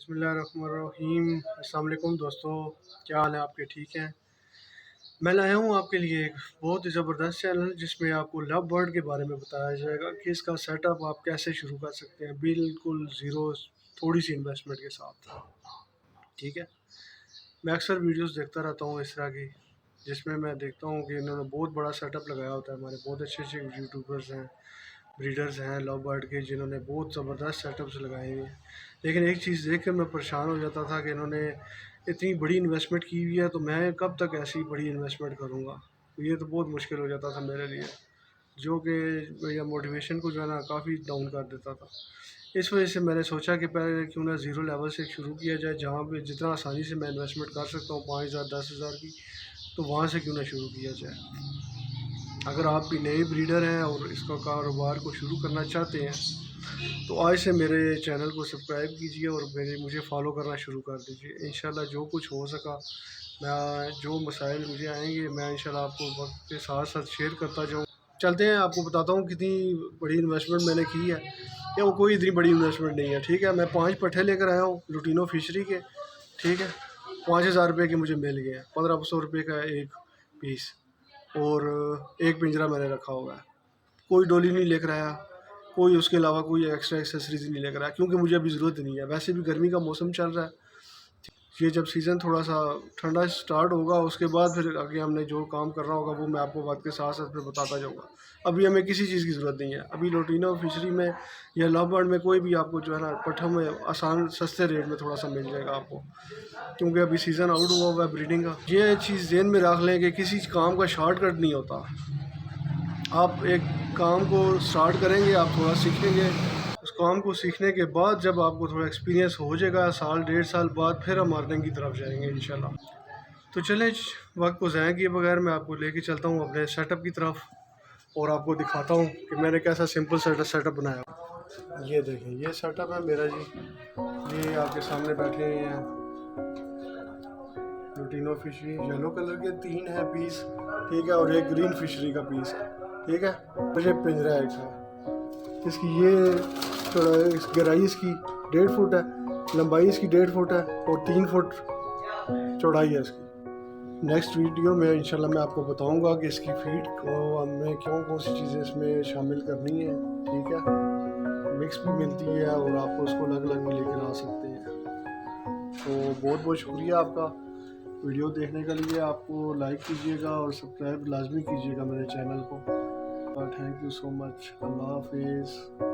बिस्मिल्लाहिर्रहमानिर्रहीम। अस्सलाम वालेकुम दोस्तों, क्या हाल है आपके? ठीक हैं। मैं लाया हूँ आपके लिए एक बहुत ही ज़बरदस्त चैनल जिसमें आपको लव बर्ड के बारे में बताया जाएगा कि इसका सेटअप आप कैसे शुरू कर सकते हैं बिल्कुल ज़ीरो, थोड़ी सी इन्वेस्टमेंट के साथ। ठीक है। मैं अक्सर वीडियोस देखता रहता हूँ इस तरह की, जिसमें मैं देखता हूँ कि इन्होंने बहुत बड़ा सेटअप लगाया होता है। हमारे बहुत अच्छे अच्छे यूट्यूबर्स हैं, ब्रीडर्स हैं लव बर्ड के, जिन्होंने बहुत ज़बरदस्त सेटअप्स लगाए हुए हैं। लेकिन एक चीज़ देख कर मैं परेशान हो जाता था कि इन्होंने इतनी बड़ी इन्वेस्टमेंट की हुई है, तो मैं कब तक ऐसी बड़ी इन्वेस्टमेंट करूँगा। तो ये तो बहुत मुश्किल हो जाता था मेरे लिए, जो कि मेरा मोटिवेशन को जो है ना काफ़ी डाउन कर देता था। इस वजह से मैंने सोचा कि पहले क्यों ना ज़ीरो लेवल से शुरू किया जाए, जहाँ पे जितना आसानी से मैं इन्वेस्टमेंट कर सकता हूँ 5,000 10,000 की, तो वहाँ से क्यों ना शुरू किया जाए। अगर आप भी नए ब्रीडर हैं और इसका कारोबार को शुरू करना चाहते हैं, तो आज से मेरे चैनल को सब्सक्राइब कीजिए और मुझे फॉलो करना शुरू कर दीजिए। इंशाल्लाह जो कुछ हो सका, मैं जो मसाइल मुझे आएंगे, मैं इंशाल्लाह आपको वक्त के साथ साथ शेयर करता जाऊँ। चलते हैं, आपको बताता हूँ कितनी बड़ी इन्वेस्टमेंट मैंने की है। या वो कोई इतनी बड़ी इन्वेस्टमेंट नहीं है। ठीक है, मैं 5 पट्ठे लेकर आया हूँ लुटिनो फिशरी के। ठीक है, 5,000 रुपये के मुझे मिल गए हैं, 1,500 रुपये का एक पीस, और एक पिंजरा मैंने रखा हुआ है। कोई डोली नहीं लेकर आया, कोई उसके अलावा कोई एक्स्ट्रा एक्सेसरीज नहीं लेकर आया, क्योंकि मुझे अभी ज़रूरत नहीं है। वैसे भी गर्मी का मौसम चल रहा है। ये जब सीज़न थोड़ा सा ठंडा स्टार्ट होगा, उसके बाद फिर आगे हमने जो काम करना होगा वो मैं आपको वक्त के साथ साथ फिर बताता जाऊँगा। अभी हमें किसी चीज़ की ज़रूरत नहीं है। अभी लोटिनो फिशरी में या लव बर्ड में कोई भी आपको जो है ना पट्ठों में आसान सस्ते रेट में थोड़ा सा मिल जाएगा आपको, क्योंकि अभी सीज़न आउट हुआ हुआ है ब्रीडिंग का। ये चीज़ ज़हन में रख लें कि किसी काम का शॉर्टकट नहीं होता। आप एक काम को स्टार्ट करेंगे, आप थोड़ा सीखेंगे, उस काम को सीखने के बाद जब आपको थोड़ा एक्सपीरियंस हो जाएगा, साल 1.5 साल बाद, फिर हम अर्निंग की तरफ जाएंगे इंशाल्लाह। तो चलें, वक्त को ज़ाया किए बगैर मैं आपको लेके चलता हूँ अपने सेटअप की तरफ, और आपको दिखाता हूँ कि मैंने कैसा सिंपल सेटअप बनाया। ये देखें, ये सेटअप है मेरा जी। ये आपके सामने बैठे हुए हैं लुटिनो फिशरी, येलो कलर के 3 है पीस। ठीक है, और एक ग्रीन फिशरी का पीस है। ठीक है, मुझे पिंजरा एक है इसकी। ये गहराई इसकी 1.5 फुट है, लंबाई इसकी 1.5 फुट है, और 3 फुट चौड़ाई है इसकी। नेक्स्ट वीडियो में इंशाल्लाह मैं आपको बताऊंगा कि इसकी फीड को हमें कौन सी चीज़ें इसमें शामिल करनी है। ठीक है, मिक्स भी मिलती है और आपको उसको अलग अलग भी लेकर आ सकते हैं। तो बहुत बहुत शुक्रिया आपका वीडियो देखने के लिए। आपको लाइक कीजिएगा और सब्सक्राइब लाजमी कीजिएगा मेरे चैनल को। Thank you so much. Allah हाफिज़।